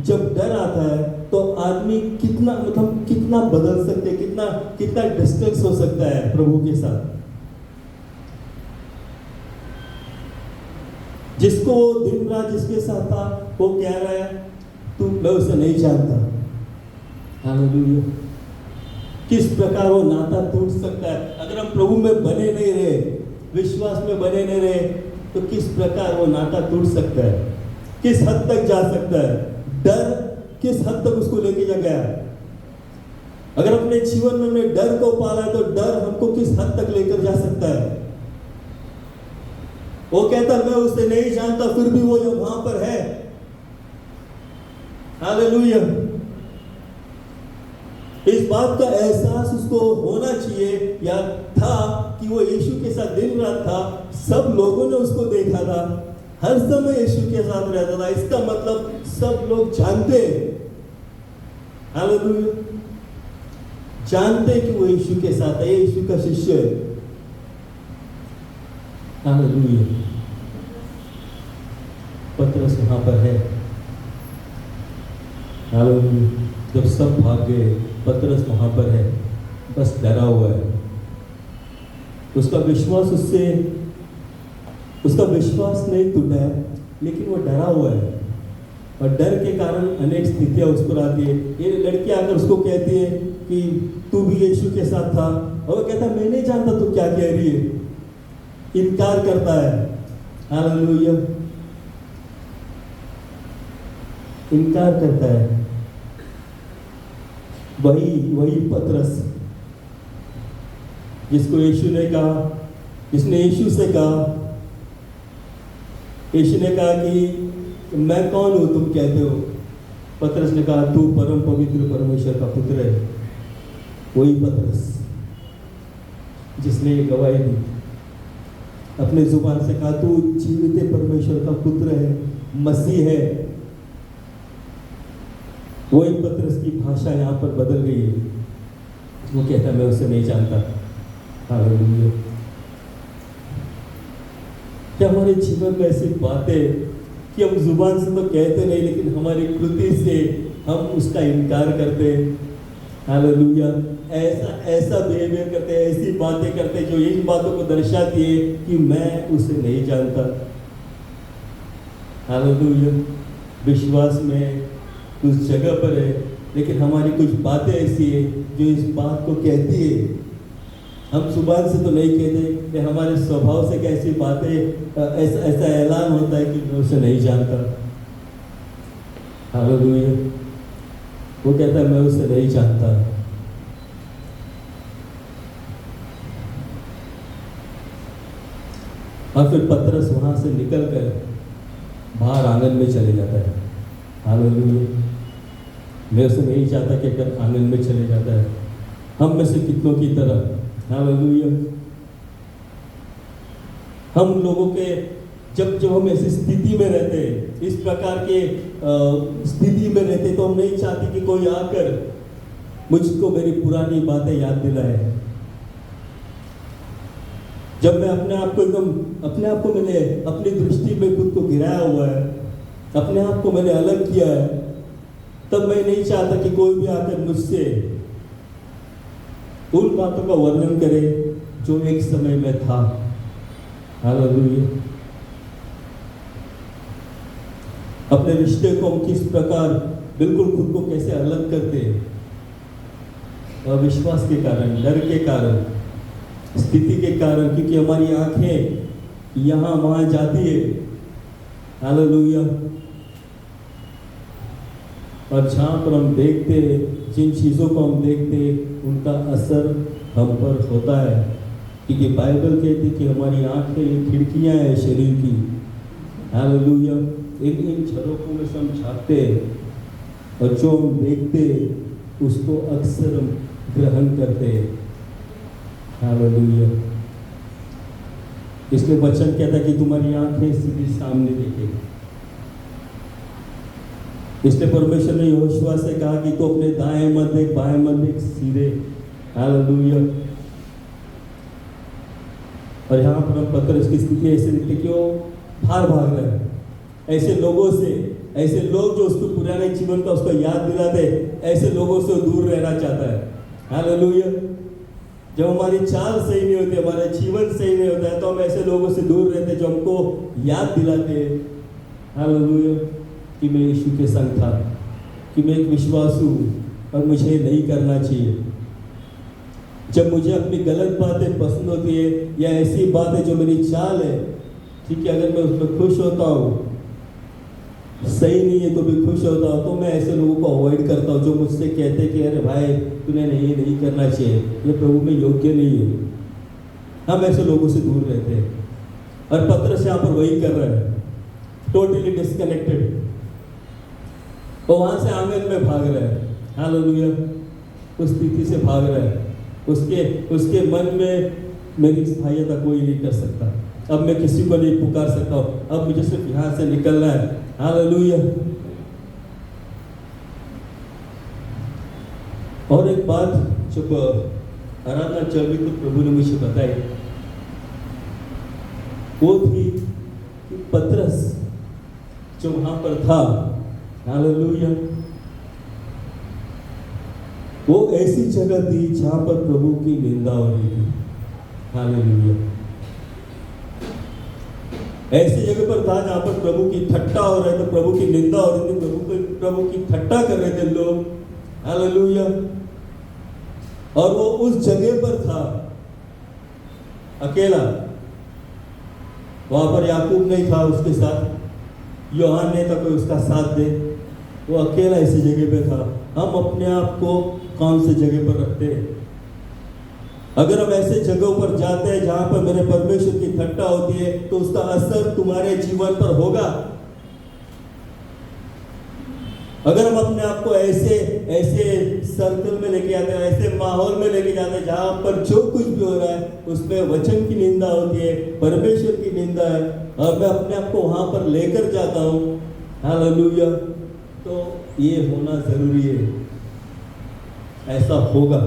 जब डर आता है, तो आदमी कितना बदल सकते, कितना डिस्टेंस हो सकता है प्रभु के साथ। जिसको दिन रात जिसके साथ था वो कह रहा है तू, मैं उसे नहीं जानता। हालेलुया। किस प्रकार वो नाता टूट सकता है अगर हम प्रभु में बने नहीं रहे, विश्वास में बने नहीं रहे, तो किस प्रकार वो नाता टूट सकता है, किस हद तक जा सकता है। डर किस हद तक उसको लेके जा गया। अगर अपने जीवन में हमने डर को पाला है तो डर हमको किस हद तक लेकर जा सकता है। वो कहता मैं उसे नहीं जानता, फिर भी वो वहां पर है। हालेलुया। इस बात का एहसास उसको होना चाहिए या था कि वो यीशु के साथ दिन रात था, सब लोगों ने उसको देखा था, हर समय यीशु के साथ रहता था। इसका मतलब सब लोग जानते, हालेलुया, जानते कि वो यीशु के साथ है, यीशु का शिष्य है। हालेलुया। पतरस वहां पर है। हालेलुया। जब सब भाग गए, पतरस वहां पर है, बस डरा हुआ है। उसका विश्वास नहीं टूटा है, लेकिन वो डरा हुआ है। और डर के कारण अनेक स्थितियां उस पर आती है। ये लड़की आकर उसको कहती है कि तू भी यीशु के साथ था, और वो कहता मैं नहीं जानता तू क्या कह रही है। इनकार करता है। हालेलुया, इनकार करता है। वही पतरस जिसको यीशु ने कहा, जिसने यीशु से कहा, यीशु ने कहा कि मैं कौन हूं तुम कहते हो। पतरस ने कहा तू परम पवित्र परमेश्वर का पुत्र है। वही पतरस जिसने ये गवाही दी, अपने जुबान से कहा तू जीवित परमेश्वर का पुत्र है, मसीह है। वही पतरस की भाषा यहाँ पर बदल गई है। वो कहता मैं उसे नहीं जानता। हालेलुया। क्या हमारे जीवन में ऐसी बातें कि हम जुबान से तो कहते नहीं, लेकिन हमारी कृति से हम उसका इनकार करते। हालेलुया। ऐसा बिहेवियर करते, ऐसी बातें करते जो इन बातों को दर्शाती है कि मैं उसे नहीं जानता। हालेलुया। विश्वास में उस जगह पर है, लेकिन हमारी कुछ बातें ऐसी है जो इस बात को कहती है। हम जुबान से तो नहीं कहते, कि हमारे स्वभाव से कैसी बातें ऐसा ऐलान होता है कि मैं उसे नहीं जानता। हालेलुया। वो कहता है मैं उसे नहीं जानता। और फिर पतरस वहां से निकलकर बाहर आंगन में चले जाता है। हालेलुया। मैं उसे नहीं चाहता कि अगर आंगन में चले जाता है, हम में से कितनों की तरह। हालेलुया। हम लोगों के जब हम ऐसी स्थिति में रहते हैं, इस प्रकार के स्थिति में रहते, तो हम नहीं चाहते कि कोई आकर मुझको मेरी पुरानी बातें याद दिलाए। जब मैं अपने आप को मैंने अपनी दृष्टि में खुद को गिराया हुआ है, अपने आप को मैंने अलग किया है, तब मैं नहीं चाहता कि कोई भी आकर मुझसे उन बातों का वर्णन करे जो एक समय में था। हालेलुया। अपने रिश्ते को हम किस प्रकार बिल्कुल खुद को कैसे अलग करते हैं, अविश्वास के कारण, डर के कारण, स्थिति के कारण, क्योंकि हमारी आंखें यहाँ वहां जाती है। हालेलुया। और जहाँ पर हम देखते हैं, जिन चीज़ों को हम देखते हैं, उनका असर हम पर होता है। क्योंकि बाइबल कहती कि हमारी आंखें खिड़कियाँ हैं शरीर की। हालेलुया। इन झरोकों में से हम झाँकते हैं, और जो हम देखते हैं उसको अक्सर हम ग्रहण करते हैं। हालेलुया। इसलिए वचन कहता है कि तुम्हारी आंखें सीधी सामने देखेगी। इसलिए परमेश्वर ने यहोशुआ से कहा कि तू अपने दाएं मत देख, बाएं मत देख, सीधे। हालेलुया। और यहाँ पर हम पतरस की स्थिति ऐसे दिखती कि वो भाग रहे हैं ऐसे लोगों से, ऐसे लोग जो उसको पुराने जीवन का उसको याद दिलाते, ऐसे लोगों से दूर रहना चाहता है। हालेलुया। जब हमारी चाल सही नहीं होती, हमारा जीवन सही नहीं होता है, तो हम ऐसे लोगों से दूर रहते जो हमको याद दिलाते हैं। हालेलुया। कि मैं यीशु के संग था, कि मैं एक विश्वासू हूँ और मुझे नहीं करना चाहिए। जब मुझे अपनी गलत बातें पसंद होती है, या ऐसी बातें जो मेरी चाल है, ठीक है, अगर मैं उसमें खुश होता हूँ, सही नहीं है तो भी खुश होता हूँ, तो मैं ऐसे लोगों को अवॉइड करता हूँ जो मुझसे कहते हैं कि अरे भाई तूने नहीं करना चाहिए, ये प्रभु में योग्य नहीं है। हम ऐसे लोगों से दूर रहते हैं। और पतरस यहाँ पर वही कर रहा है, टोटली डिस्कनेक्टेड। वो वहां से आंगन में भाग रहा है। हालेलुया। उस स्थिति से भाग रहा है। उसके मन में मेरी सहायता कोई नहीं कर सकता, अब मैं किसी को नहीं पुकार सकता हूँ, अब मुझे सिर्फ यहाँ से निकलना है। हालेलुया। और एक बात जब आराधना चल रही तो प्रभु ने मुझे बताई, वो थी कि पतरस जो वहां पर था, हालेलुया, वो ऐसी जगह थी जहां पर प्रभु की निंदा हो रही थी। हालेलुया। ऐसी जगह पर था जहां पर प्रभु की ठट्टा हो रहे थे, प्रभु की निंदा हो रही थी, प्रभु की ठट्टा कर रहे थे लोग। हालेलुया। और वो उस जगह पर था अकेला, वहाँ पर याकूब नहीं था उसके साथ, यूहन्ना नहीं था कोई उसका साथ दे, वो अकेला इसी जगह पे था। हम अपने आप को कौन से जगह पर रखते हैं? अगर हम ऐसे जगहों पर जाते हैं जहाँ पर मेरे परमेश्वर की ठट्टा होती है, तो उसका असर तुम्हारे जीवन पर होगा। अगर हम अपने आप को ऐसे ऐसे सर्कल में लेके जाते हैं, ऐसे माहौल में लेके जाते हैं जहाँ पर जो कुछ भी हो रहा है उसमें वचन की निंदा होती है, परमेश्वर की निंदा है, और मैं अपने आप को वहाँ पर लेकर जाता हूँ, हालेलुया, तो ये होना जरूरी है, ऐसा होगा।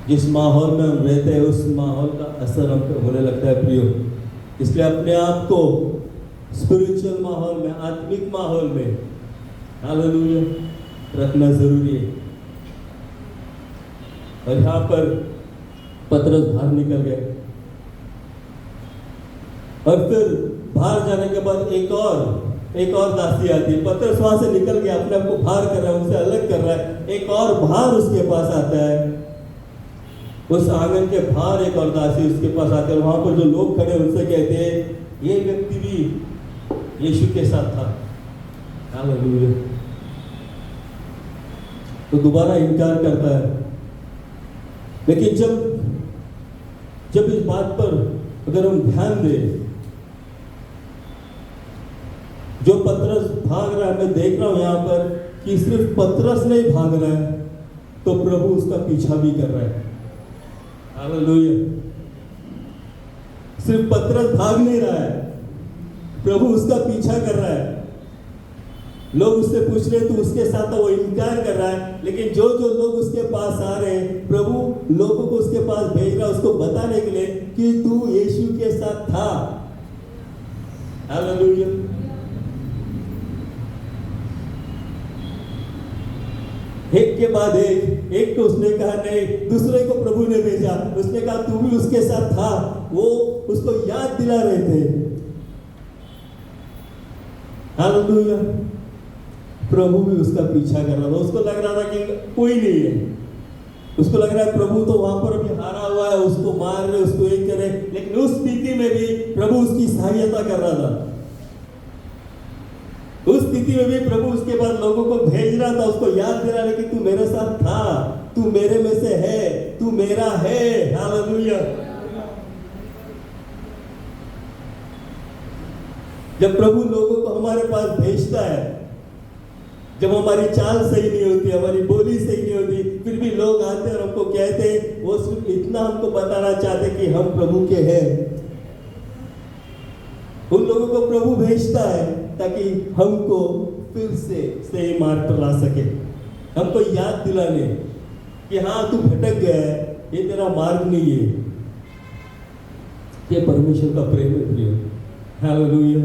जिस माहौल में हम रहते हैं उस माहौल का असर हम पे होने लगता है प्रियो। इसलिए अपने आप को स्पिरिचुअल माहौल में, आत्मिक माहौल में, हालेलुया, रखना जरूरी है। और यहाँ पर पतरस बाहर निकल गए, और फिर बाहर जाने के बाद एक और दासी आती है। पतरस वहां से निकल गया, अपने आप को बाहर कर रहा है, उनसे अलग कर रहा है। एक और बाहर उसके पास आता है, उस आंगन के बाहर एक और दासी उसके पास आते हैं। वहां पर जो लोग खड़े उनसे कहते हैं, ये व्यक्ति भी यीशु के साथ था, हालेलुया। तो दोबारा इनकार करता है। लेकिन जब इस बात पर अगर हम ध्यान दें, जो पतरस भाग रहा है, मैं देख रहा हूं यहां पर कि सिर्फ पतरस नहीं भाग रहा है, तो प्रभु उसका पीछा भी कर रहा है, हालेलुया। सिर्फ पतरस भाग नहीं रहा है, प्रभु उसका पीछा कर रहा है। लोग उससे पूछ रहे तो उसके साथ वो इनकार कर रहा है, लेकिन जो लोग उसके पास आ रहे हैं, प्रभु लोगों को उसके पास भेज रहा है उसको बताने के लिए कि तू यीशु के साथ था, हालेलुया। एक के बाद एक तो उसने कहा नहीं, दूसरे को प्रभु ने भेजा, उसने कहा तू भी उसके साथ था। वो उसको याद दिला रहे थे, हालेलुया। प्रभु भी उसका पीछा कर रहा था। उसको लग रहा था कि कोई नहीं है, उसको लग रहा है प्रभु तो वहां पर अभी हारा हुआ है, उसको मार रहे, उसको एक करे, लेकिन उस स्थिति में भी प्रभु उसकी सहायता कर रहा था। उस स्थिति में भी प्रभु उसके बाद लोगों को भेज रहा था, उसको याद दिला रहा कि तू मेरे साथ था, तू मेरे में से है, तू मेरा है, हालेलुया। जब प्रभु लोगों को हमारे पास भेजता है, जब हमारी चाल सही नहीं होती, हमारी बोली सही नहीं होती, फिर भी लोग आते हैं और हमको कहते हैं, वो सिर्फ इतना हमको बताना चाहते कि हम प्रभु के हैं। उन लोगों को प्रभु भेजता है ताकि हमको फिर से सही मार्ग पर ला सके, हमको याद दिलाने कि हाँ तू भटक गया है, ये तेरा मार्ग नहीं है। ये परमेश्वर का प्रेम है प्रिय, हालेलुया।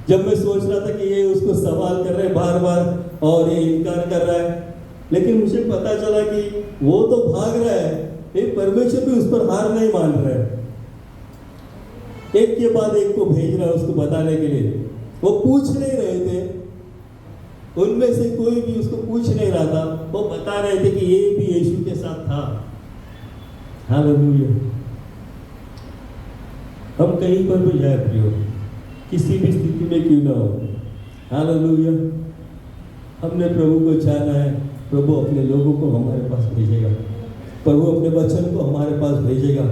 जब मैं सोच रहा था कि ये उसको सवाल कर रहे हैं बार बार और ये इनकार कर रहा है, लेकिन मुझे पता चला कि वो तो भाग रहा है, लेकिन परमेश्वर भी उस पर हार नहीं मान रहा है। एक के बाद एक को भेज रहा है उसको बताने के लिए। वो पूछ नहीं रहे थे, उनमें से कोई भी उसको पूछ नहीं रहा था, वो बता रहे थे कि ये भी यीशु के साथ था, हालेलुया। हम कहीं पर भी जाए प्रियो, किसी भी स्थिति में क्यों ना हो, हालेलुया, हमने प्रभु को जाना है, प्रभु अपने लोगों को हमारे पास भेजेगा, प्रभु अपने वचन को हमारे पास भेजेगा।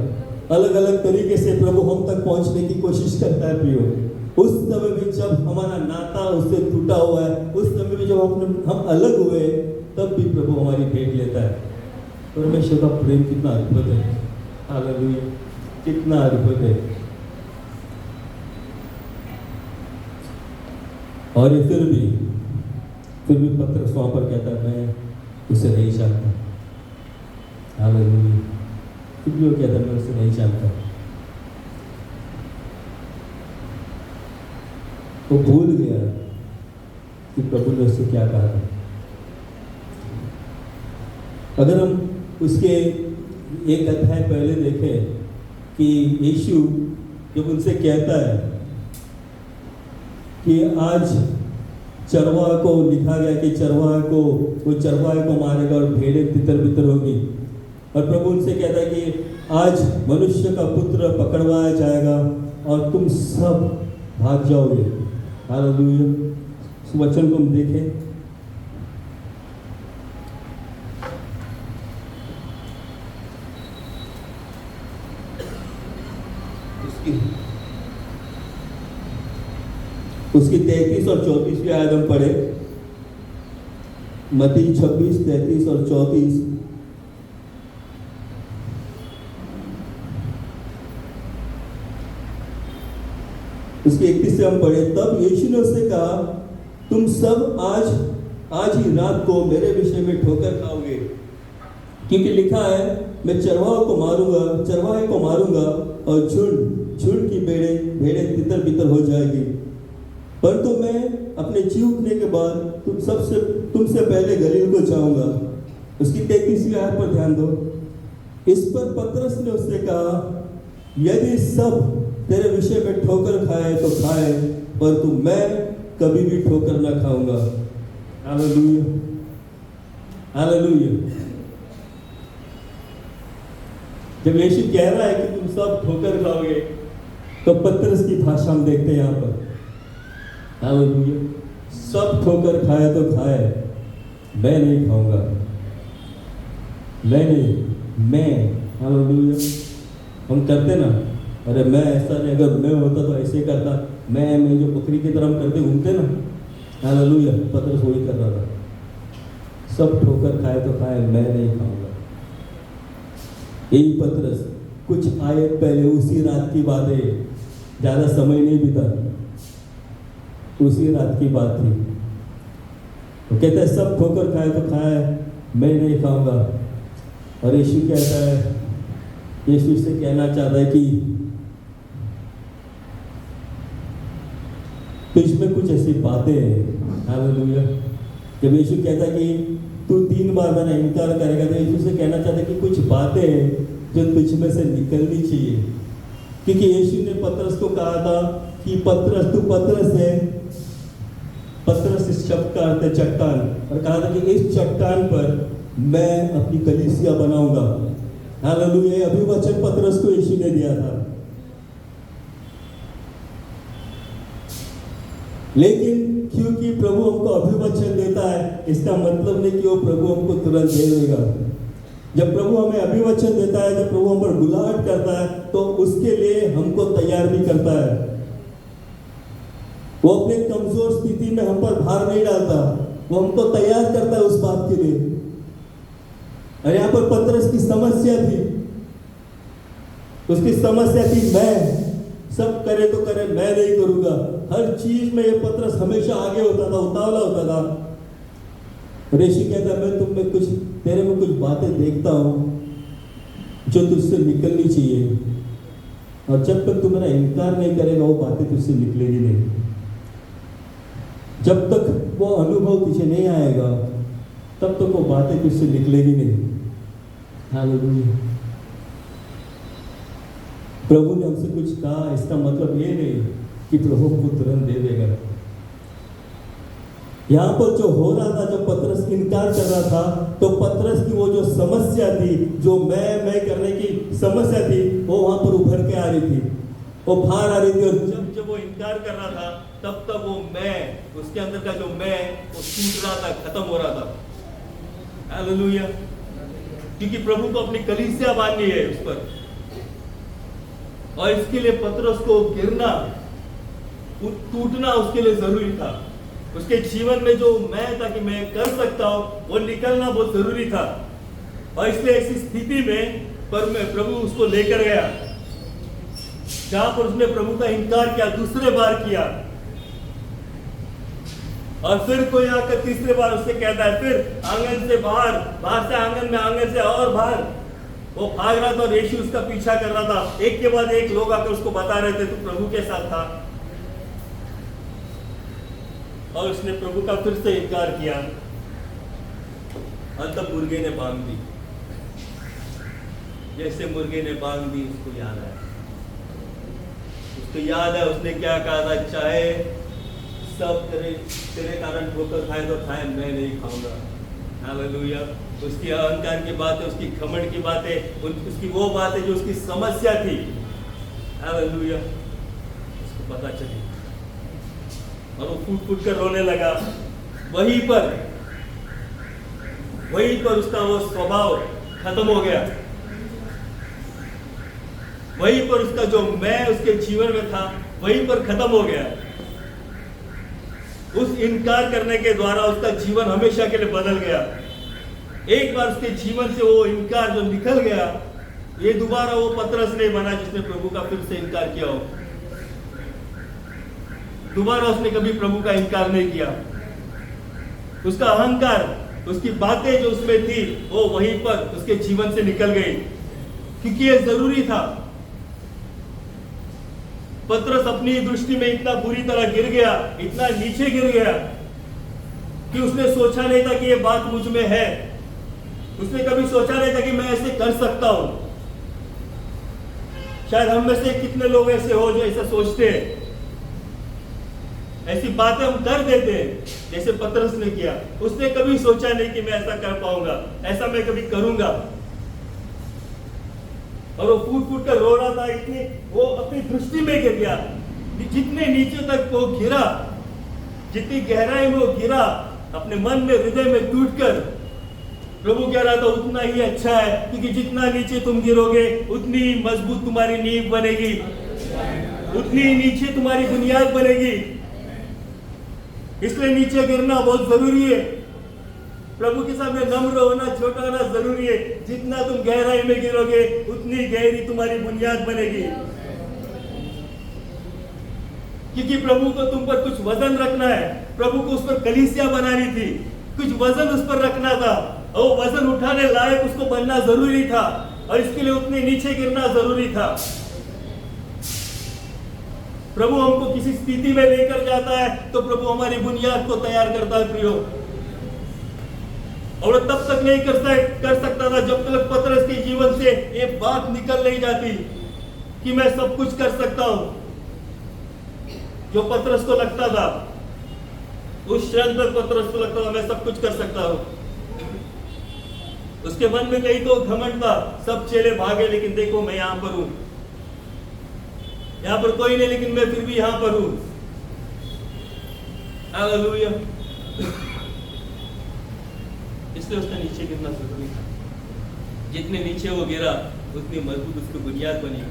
अलग अलग तरीके से प्रभु हम तक पहुंचने की कोशिश करता है प्रियो। उस समय भी जब हमारा नाता उससे टूटा हुआ है, उस समय भी जब हम अलग हुए, तब भी प्रभु हमारी भेंट लेता है। परमेश्वर का प्रेम कितना अद्भुत है, हालेलुया, कितना अद्भुत है। और ये फिर भी पतरस वहां पर कहता है मैं उसे नहीं जानता, हालेलुया। फिर भी वो कहता है मैं उसे नहीं जानता। वो भूल गया कि प्रभु ने उससे क्या कहा था। अगर हम उसके एक अध्याय पहले देखें कि यीशु जब उनसे कहता है कि आज चरवाहे को लिखा गया कि चरवाहे को मारेगा और भेड़ें तितर बितर होगी, और प्रभु उनसे कहता है कि आज मनुष्य का पुत्र पकड़वाया जाएगा और तुम सब भाग जाओगे। हालेलुया। इस वचन को हम देखें। उसकी 33 और 34 आयत हम पढ़े। मत्ती 26, 33 और 34। उसकी 31 से हम पढ़े। तब यीशु ने उससे कहा, तुम सब आज ही रात को मेरे विषय में ठोकर खाओगे, क्योंकि लिखा है, मैं चरवाहे को मारूंगा और झुंड की भेड़ें तितर बितर हो जाएगी। परंतु मैं अपने जी उठने के बाद तुमसे पहले गलील को जाऊंगा। उसकी 33वीं आयत पर ध्यान दो। इस पर पतरस ने उससे कहा, यदि सब तेरे विषय में ठोकर खाए तो खाए, परंतु मैं कभी भी ठोकर ना खाऊंगा। Hallelujah, hallelujah. जब यीशु कह रहा है कि तुम सब ठोकर खाओगे, तो पतरस की भाषा हम देखते हैं यहाँ पर। हालेलुया। सब ठोकर खाए तो खाए, मैं नहीं खाऊंगा, मैं। हालेलुया। हम करते ना, अरे मैं ऐसा नहीं, अगर मैं होता तो ऐसे करता, मैं जो बकरी की तरह हम करते घूमते ना। हालेलुया। पतरस वही कर रहा था। सब ठोकर खाए तो खाए, मैं नहीं खाऊंगा। यही पतरस कुछ आयत पहले, उसी रात की बात है, ज्यादा समय नहीं बीता, उसी रात की बात थी। वो कहता है सब ठोकर खाए तो खाए, मैं नहीं खाऊंगा। और यीशु कहता है, यीशु से कहना चाहता है कि तुझ में कुछ ऐसी बातें हैं। हालेलुया। जब यीशु कहता है कि तू 3 बार मेरा इनकार करेगा, तो यीशु से कहना चाहता है कि कुछ बातें हैं जो तुझ में से निकलनी चाहिए। क्योंकि यीशु ने पतरस को कहा था कि पतरस, तू पतरस है। पतरस इस शब्द का अर्थ है चट्टान, और कहा था कि इस चट्टान पर मैं अपनी कलीसिया बनाऊंगा। हालेलुया। अभिवचन पतरस को यीशु ने दिया था। लेकिन क्योंकि प्रभु हमको अभिवचन देता है, इसका मतलब नहीं कि वो प्रभु हमको तुरंत दे देगा। जब प्रभु हमें अभिवचन देता है, जब प्रभु हम पर बुलाहट करता है, तो उसके लिए हमको तैयार भी करता है। वो अपने कमजोर स्थिति में हम पर भार नहीं डालता, वो हमको तैयार करता है उस बात के लिए। और यहाँ पर पतरस की समस्या थी, उसकी समस्या थी, मैं सब करे तो करे, मैं नहीं करूंगा। हर चीज में ये पतरस हमेशा आगे होता था, उतावला होता था। ऋषि कहता, मैं तुम में कुछ, तेरे में कुछ बातें देखता हूं जो तुझसे निकलनी चाहिए, और जब तक तू मेरा इनकार नहीं करेगा, वो बातें तुझसे निकलेगी नहीं। जब तक वो अनुभव तुझे नहीं आएगा, तब तक वो बातें तुझसे निकलेगी नहीं। हालेलुया। प्रभु ने हमसे कुछ कहा, इसका मतलब ये नहीं कि प्रभु को तुरंत दे देगा। यहाँ पर जो हो रहा था, जब पतरस इनकार कर रहा था, तो पतरस की वो जो समस्या थी, जो मैं करने की समस्या थी, वो वहां पर उभर के आ रही थी, वो बाहर आ रही थी। और जब वो इनकार कर रहा था, तब तक वो मैं, उसके अंदर का जो मैं, वो टूट रहा था, खत्म हो रहा था। हालेलुया। क्योंकि प्रभु को अपनी कलीसिया बांधनी है उस पर, और इसके लिए पतरस को गिरना, टूटना उसके लिए जरूरी था। उसके जीवन में जो मैं था कि मैं कर सकता हूं, वो निकलना बहुत जरूरी था। और इसलिए ऐसी स्थिति में प्रभु उसको लेकर गया, जहां पर उसने प्रभु का इनकार किया, दूसरे बार किया, और फिर कोई आकर तीसरे बार उससे कहता है, फिर आंगन से बाहर, बाहर से आंगन में, आंगन से और बाहर वो भाग रहा था, और यीशु उसका पीछा कर रहा था। एक के बाद एक लोग आकर उसको बता रहे थे, तू प्रभु के साथ था, और उसने प्रभु का फिर से इनकार किया। और तब मुर्गे ने बांग दी, जैसे मुर्गे ने बांग दी, उसको याद आया, उसको याद है उसने क्या कहा था, चाहे सब तेरे कारण ठोकर खाए तो खाए, मैं नहीं खाऊंगा। हालेलुया। उसकी अहंकार की बातें, उसकी घमंड की बातें, उसकी वो बातें जो उसकी समस्या थी, हालेलुया, उसको पता चली और वो फूट फूट कर रोने लगा। वहीं पर उसका वो स्वभाव खत्म हो गया। वहीं पर उसका जो मैं उसके जीवन में था वहीं पर खत्म हो गया। उस इनकार करने के द्वारा उसका जीवन हमेशा के लिए बदल गया। एक बार उसके जीवन से वो इनकार जो निकल गया, ये दोबारा वो पतरस नहीं बना जिसने प्रभु का फिर से इनकार किया हो। दोबारा उसने कभी प्रभु का इनकार नहीं किया। उसका अहंकार, उसकी बातें जो उसमें थी वो वहीं पर उसके जीवन से निकल गई, क्योंकि ये जरूरी था। पतरस अपनी दृष्टि में इतना बुरी तरह गिर गया, इतना नीचे गिर गया कि उसने सोचा नहीं था कि ये बात मुझ में है। उसने कभी सोचा नहीं था कि मैं ऐसे कर सकता हूं। शायद हम में से कितने लोग ऐसे हो जो ऐसा सोचते हैं, ऐसी बातें हम कर देते हैं जैसे पतरस ने किया। उसने कभी सोचा नहीं कि मैं ऐसा कर पाऊंगा, ऐसा मैं कभी करूंगा। और वो फूट फूट कर रो रहा था, इतनी वो अपनी दृष्टि में गिर गया। जितने नीचे तक वो गिरा, जितनी गहराई में वो गिरा, अपने मन में, हृदय में टूटकर प्रभु कह रहा था उतना ही अच्छा है, क्योंकि जितना नीचे तुम गिरोगे उतनी मजबूत तुम्हारी नींव बनेगी, उतनी नीचे तुम्हारी बुनियाद बनेगी। इसलिए नीचे गिरना बहुत जरूरी है। प्रभु के सामने नम्र होना, छोटा होना जरूरी है। जितना तुम गहराई में गिरोगे उतनी गहरी तुम्हारी बुनियाद बनेगी, क्योंकि प्रभु को तुम पर कुछ वजन रखना है। प्रभु को उस पर कलीसिया बनानी थी, कुछ वजन उस पर रखना था, और वो वजन उठाने लायक उसको बनना जरूरी था, और इसके लिए उतने नीचे गिरना जरूरी था। प्रभु हमको किसी स्थिति में लेकर जाता है तो प्रभु हमारी बुनियाद को तैयार करता है प्रियो। और तब तक नहीं कर सकता था जब तक पतरस के जीवन से ये बात निकल नहीं जाती कि मैं सब कुछ कर सकता हूं। जो पतरस को लगता था, उस क्षण पर पतरस को लगता था मैं सब कुछ कर सकता हूं। उसके मन में कहीं तो घमंड था, सब चेले भागे लेकिन देखो मैं यहां पर हूं, यहां पर कोई नहीं लेकिन मैं फिर भी यहां पर हूं। हालेलुया। इसलिए उसका नीचे गिरना जरूरी था। जितने नीचे वो गिरा उतनी मजबूत उसकी बुनियाद बनी।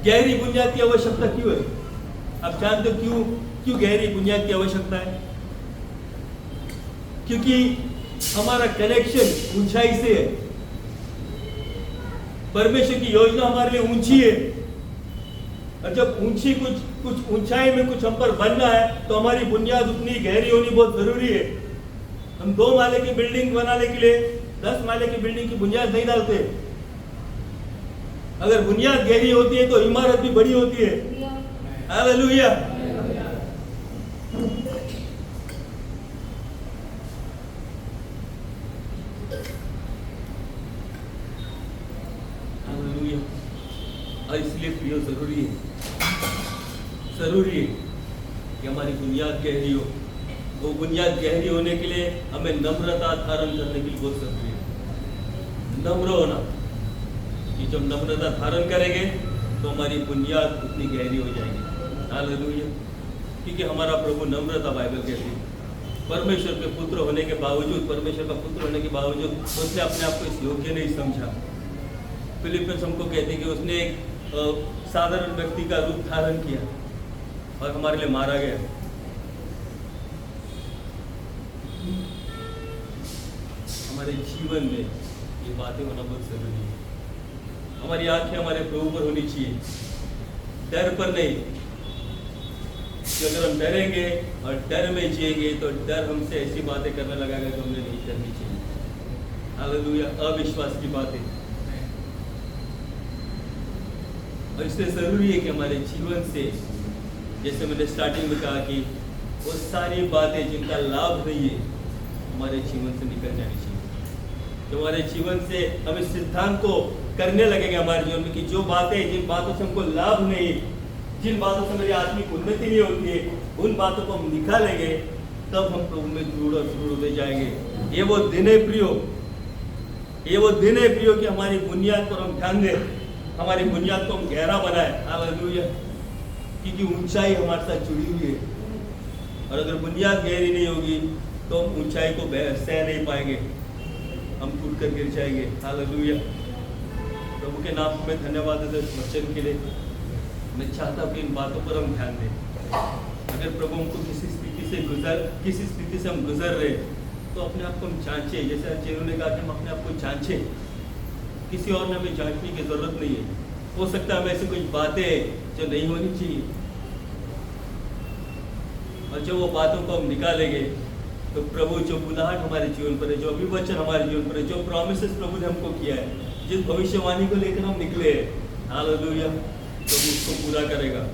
गहरी बुनियाद की आवश्यकता क्यों है? आप जानते हो क्यों गहरी बुनियाद की आवश्यकता है? क्योंकि हमारा कनेक्शन ऊंचाई से है। परमेश्वर की योजना हमारे लिए ऊंची है, और जब ऊंची कुछ ऊंचाई में कुछ हम पर बनना है तो हमारी बुनियाद उतनी गहरी होनी बहुत जरूरी है। हम 2 माले की बिल्डिंग बनाने के लिए 10 माले की बिल्डिंग की बुनियाद नहीं डालते। अगर बुनियाद गहरी होती है तो इमारत भी बड़ी होती है। हालेलुया। हालेलुया। और इसलिए प्रियो जरूरी है कि हमारी बुनियाद गहरी हो। वो बुनियाद गहरी होने के लिए हमें नम्रता धारण करने के लिए बहुत जरूरी है। नम्र होना, कि जब नम्रता धारण करेंगे तो हमारी बुनियाद उतनी गहरी हो जाएगी। हालेलुया। क्योंकि हमारा प्रभु नम्र था, बाइबल कहती है। परमेश्वर के पुत्र होने के बावजूद, परमेश्वर का पुत्र होने के बावजूद उसने अपने आप को इस योग्य नहीं समझा। फिलिपियंस हमको कहते हैं कि उसने एक साधारण व्यक्ति का रूप धारण किया और हमारे लिए मारा गया। हमारे जीवन में ये बातें होना बहुत जरूरी है। हमारी आंखें हमारे प्रभु पर होनी चाहिए, डर पर नहीं। कि अगर हम डरेंगे और डर में जिएंगे तो डर हमसे ऐसी बातें करने लगेगा जो हमें नहीं करनी चाहिए। हालेलुया। अविश्वास की बातें। और इसलिए जरूरी है कि हमारे जीवन से, जैसे मैंने स्टार्टिंग में कहा कि वो सारी बातें जिनका लाभ नहीं है हमारे जीवन से निकल जानी चाहिए। जो हमारे जीवन से हम इस सिद्धांत को करने लगेंगे हमारे जीवन में कि जो बातें, जिन बातों से हमको लाभ नहीं, जिन बातों से मेरी आत्मिक उन्नति नहीं होती है, उन बातों को हम निकालेंगे, तब हम प्रभु में दृढ़ और दृढ़ होते जाएंगे। ये वो दिन है प्रियो, ये वो दिन है प्रियो कि हमारी बुनियाद पर हम ध्यान दें, हमारी बुनियाद को हम गहरा बनाए। हालेलुया। क्योंकि ऊंचाई हमारे साथ जुड़ी हुई है, और अगर बुनियाद गहरी नहीं होगी तो हम ऊंचाई को सह नहीं पाएंगे, हम टूट कर गिर जाएंगे। हालेलुया। प्रभु के नाम में धन्यवाद है इस वचन के लिए। मैं चाहता हूँ कि इन बातों पर हम ध्यान दें। अगर प्रभु हमको किसी स्थिति से हम गुजर रहे, तो अपने आप को हम जांचे। जैसे चेरू ने कहा कि हम अपने आप को जांचे, किसी और ने हमें जांचने की जरूरत नहीं है। हो सकता है हमें ऐसी कुछ बातें जो नहीं होनी चाहिए, और जो वो बातों को हम निकालेंगे तो प्रभु जो बुलाहट हमारे जीवन पर है, जो अभिवचन हमारे जीवन पर है, जो प्रॉमिसेस प्रभु ने हमको किया है, जिस भविष्यवाणी को लेकर हम निकले हैं, हालेलुया, प्रभु उसको पूरा करेगा।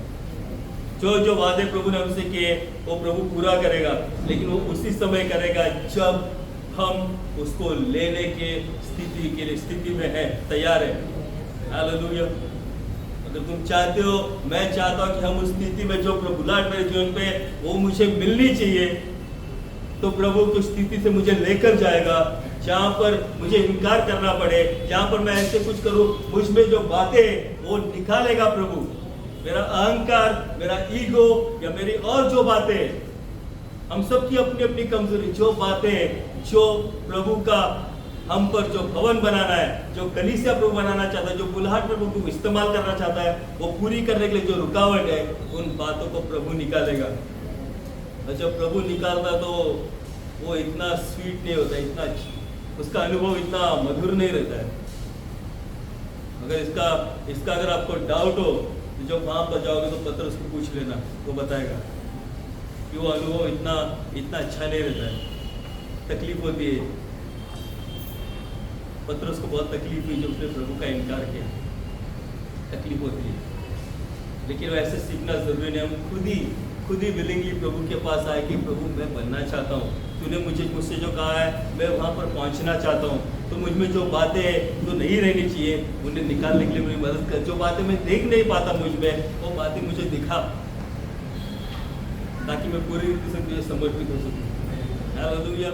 जो वादे प्रभु ने हमसे किए वो प्रभु पूरा करेगा, लेकिन वो उसी समय करेगा जब हम उसको लेने के स्थिति में है, तैयार है। हालेलुया। अगर तुम चाहते हो, मैं चाहता हूँ कि हम उस स्थिति में जो प्रभुलाहट मेरे जीवन पे वो मुझे मिलनी चाहिए, तो प्रभु उस स्थिति से मुझे लेकर जाएगा जहाँ पर मुझे इनकार करना पड़े, जहाँ पर मैं ऐसे कुछ करूँ, मुझ में जो बातें वो निकालेगा प्रभु। मेरा अहंकार, मेरा ईगो या मेरी और जो बातें, हम सबकी अपनी अपनी कमजोरी, जो बातें जो प्रभु का हम पर जो भवन बनाना है, जो कलीसिया प्रभु बनाना चाहता है, जो बुलाहट प्रभु को इस्तेमाल करना चाहता है, वो पूरी करने के लिए जो रुकावट है, उन बातों को प्रभु निकालेगा। और जब प्रभु निकालता तो वो इतना स्वीट नहीं होता, इतना उसका अनुभव इतना मधुर नहीं रहता है। अगर इसका अगर आपको डाउट हो तो जब वहाँ पर जाओगे तो पत्थर उसको पूछ लेना, वो बताएगा कि वो अनुभव इतना अच्छा नहीं रहता है, तकलीफ होती है। पत्रोस को बहुत तकलीफ हुई जब उसने प्रभु का इनकार किया, तकलीफ होती है, लेकिन वैसे सीखना जरूरी नहीं। हम खुद ही विलिंगली प्रभु के पास आए कि प्रभु मैं बनना चाहता हूँ, तूने मुझसे जो कहा है मैं वहाँ पर पहुँचना चाहता हूँ, तो मुझ में जो बातें जो नहीं रहनी चाहिए उन्हें निकालने के लिए मेरी मदद कर। जो बातें मैं देख नहीं पाता मुझ में, वो बातें मुझे दिखा, ताकि मैं पूरी रीति से मुझे समर्पित हो सकूँ। हालेलुया।